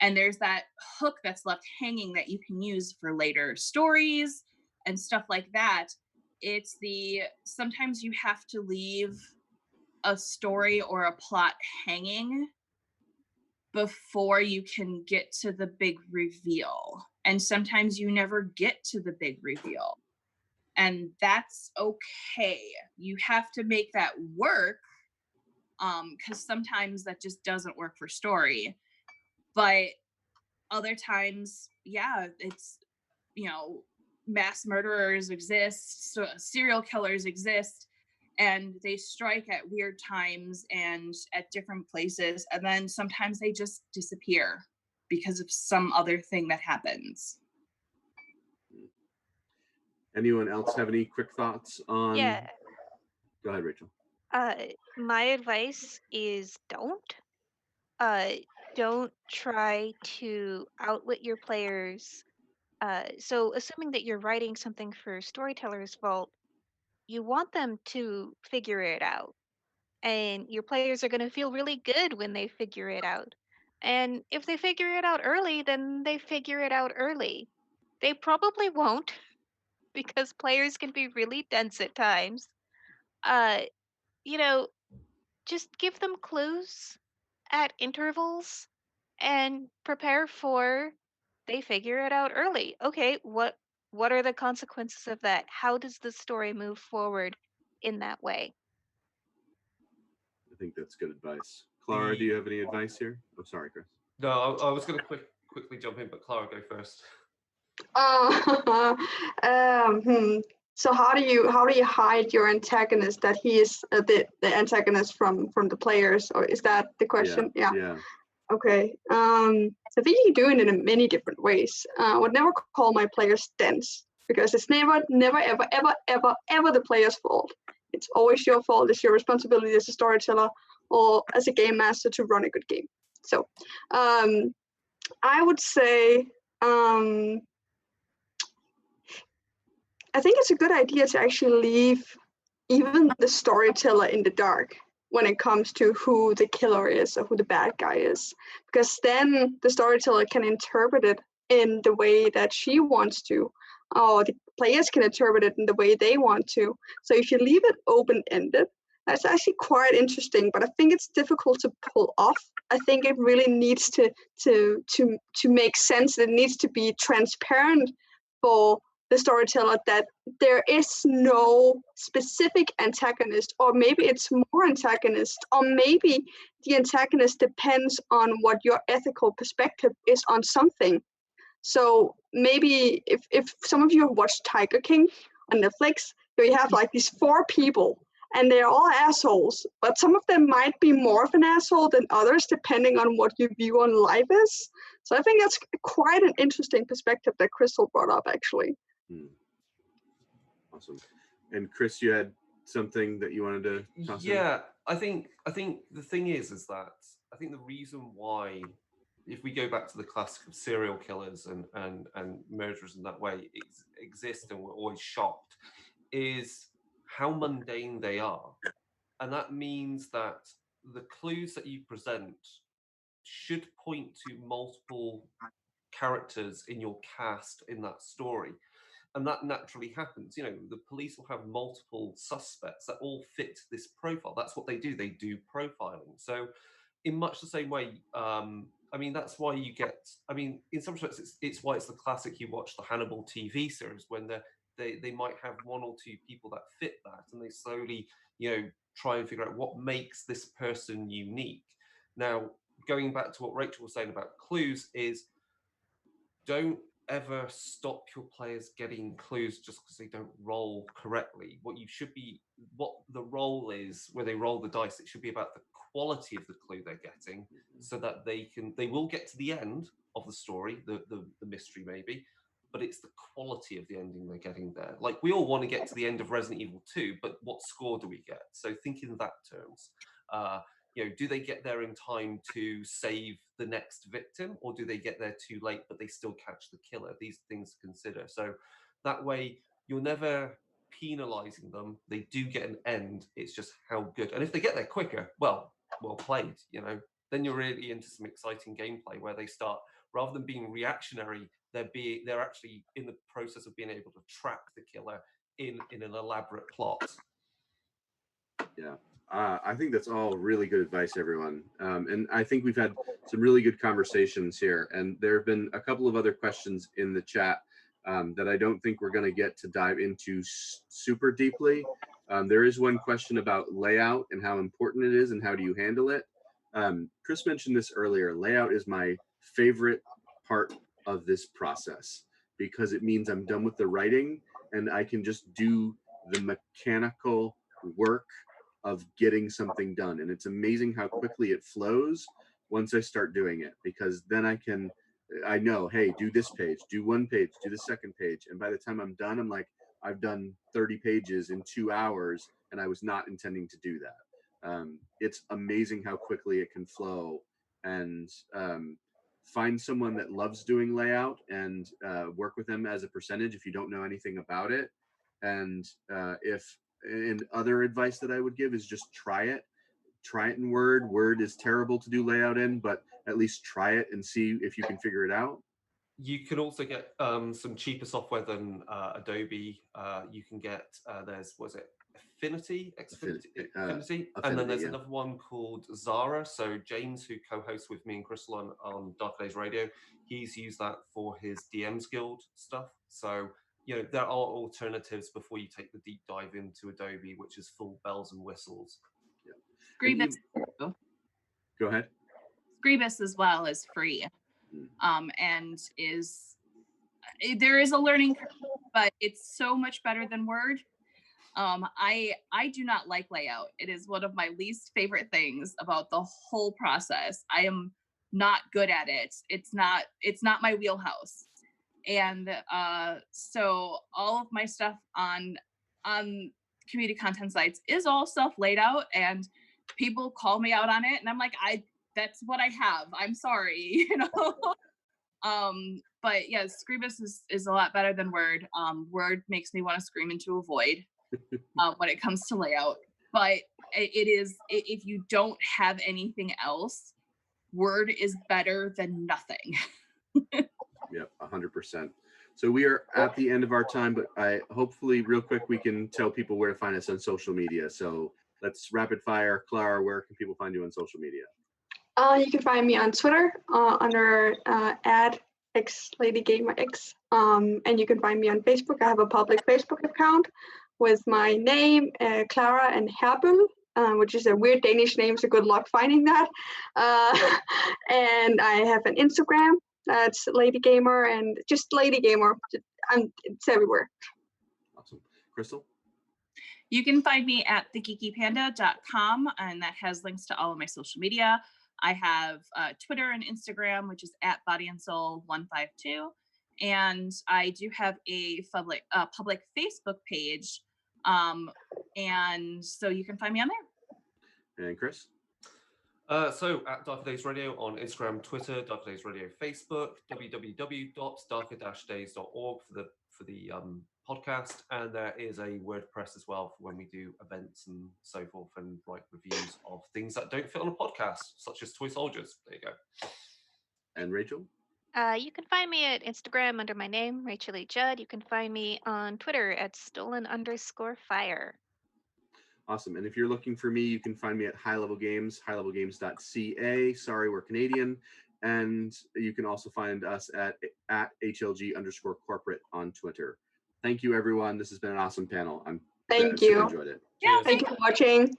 And there's that hook that's left hanging that you can use for later stories and stuff like that. It's sometimes you have to leave a story or a plot hanging before you can get to the big reveal. And sometimes you never get to the big reveal. And that's okay. You have to make that work, because sometimes that just doesn't work for story. But other times, yeah, it's, mass murderers exist, so serial killers exist, and they strike at weird times and at different places, and then sometimes they just disappear because of some other thing that happens. Anyone else have any quick thoughts on? Yeah. Go ahead, Rachel. My advice is don't try to outwit your players. So assuming that you're writing something for Storyteller's Vault, you want them to figure it out. And your players are going to feel really good when they figure it out. And if they figure it out early, then they figure it out early. They probably won't because players can be really dense at times. Uh, you know, just give them clues at intervals and prepare for they figure it out early. Okay, what are the consequences of that? How does the story move forward in that way? I think that's good advice. Klara, do you have any advice here? Oh, sorry, Chris. No, I was going to quickly jump in, but Klara, go first. So how do you hide your antagonist that he is the antagonist from the players, or is that the question? Yeah. Okay. So I think you can do it in many different ways. I would never call my players dense because it's never, ever the player's fault. It's always your fault. It's your responsibility as a storyteller or as a game master to run a good game. So I would say I think it's a good idea to actually leave even the storyteller in the dark when it comes to who the killer is or who the bad guy is, because then the storyteller can interpret it in the way that she wants to, or the players can interpret it in the way they want to. So if you leave it open-ended, that's actually quite interesting, but I think it's difficult to pull off. I think it really needs to make sense. It needs to be transparent for the storyteller that there is no specific antagonist, or maybe it's more antagonist, or maybe the antagonist depends on what your ethical perspective is on something. So maybe if some of you have watched Tiger King on Netflix, you have like these 4 people and they're all assholes, but some of them might be more of an asshole than others depending on what your view on life is. So I think that's quite an interesting perspective that Crystal brought up, actually. Awesome. And Chris, you had something that you wanted to toss in? Yeah, I think the thing is that I think the reason why, if we go back to the classic of serial killers and murderers in that way exist and we're always shocked, is how mundane they are. And that means that the clues that you present should point to multiple characters in your cast in that story. And that naturally happens. You know, the police will have multiple suspects that all fit this profile. That's what they do. They do profiling. So in much the same way, I mean, that's why you get, I mean, in some respects, it's why it's the classic you watch the Hannibal TV series when they might have one or two people that fit that, and they slowly, you know, try and figure out what makes this person unique. Now, going back to what Rachel was saying about clues is, don't ever stop your players getting clues just because they don't roll correctly. What the role is, where they roll the dice, it should be about the quality of the clue they're getting, so that they will get to the end of the story, the mystery maybe, but it's the quality of the ending they're getting there. Like, we all want to get to the end of Resident Evil 2, but what score do we get? So think in that terms. You know, do they get there in time to save the next victim, or do they get there too late but they still catch the killer? These things to consider. So that way you're never penalizing them. They do get an end. It's just how good. And if they get there quicker, well played, you know. Then you're really into some exciting gameplay where they start, rather than being reactionary, they're actually in the process of being able to trap the killer in an elaborate plot. Yeah. I think that's all really good advice, everyone. And I think we've had some really good conversations here. And there have been a couple of other questions in the chat that I don't think we're going to get to dive into super deeply. There is one question about layout and how important it is and how do you handle it. Chris mentioned this earlier. Layout is my favorite part of this process because it means I'm done with the writing and I can just do the mechanical work of getting something done. And it's amazing how quickly it flows once I start doing it, because then I know, hey, do this page, do one page, do the second page. And by the time I'm done, I'm like, I've done 30 pages in 2 hours and I was not intending to do that. It's amazing how quickly it can flow. And find someone that loves doing layout and work with them as a percentage if you don't know anything about it. And other advice that I would give is just try it in Word. Word is terrible to do layout in, but at least try it and see if you can figure it out. You can also get some cheaper software than Adobe. You can get there's Affinity, and then there's another one called Zara. So James, who co-hosts with me and Crystal on Dark Days Radio, he's used that for his DM's Guild stuff. So, you know, there are alternatives before you take the deep dive into Adobe, which is full bells and whistles. Yeah. Go ahead. Screebus as well is free, and there is a learning curve, but it's so much better than Word. I do not like layout. It is one of my least favorite things about the whole process. I am not good at it. It's not my wheelhouse. And so all of my stuff on community content sites is all self-laid out, and people call me out on it, and I'm like, that's what I have. I'm sorry, you know. But yeah, Screebus is a lot better than Word. Word makes me want to scream into a void when it comes to layout. But it is, if you don't have anything else, Word is better than nothing. Yep, 100%. So we are at the end of our time, but hopefully real quick we can tell people where to find us on social media. So let's rapid fire. Klara, where can people find you on social media? You can find me on Twitter under @xladygamerx, and you can find me on Facebook. I have a public Facebook account with my name, Klara and Herbøl, which is a weird Danish name, so good luck finding that. And I have an Instagram, that's Lady Gamer, and just Lady Gamer. It's everywhere. Awesome. Crystal? You can find me at thegeekypanda.com, and that has links to all of my social media. I have Twitter and Instagram, which is @bodyandsoul152, and I do have a public Facebook page, and so you can find me on there. And Chris? So at Darker Days Radio on Instagram, Twitter, Darker Days Radio Facebook, www.darker-days.org for the podcast, and there is a WordPress as well for when we do events and so forth and write reviews of things that don't fit on a podcast, such as Toy Soldiers. There you go. And Rachel? You can find me at Instagram under my name, Rachel E. Judd. You can find me on Twitter at stolen_fire. Awesome. And if you're looking for me, you can find me at High Level Games, highlevelgames.ca. Sorry, we're Canadian. And you can also find us at HLG_corporate on Twitter. Thank you, everyone. This has been an awesome panel. Thank super you. enjoyed it. Yeah, Thank you for watching.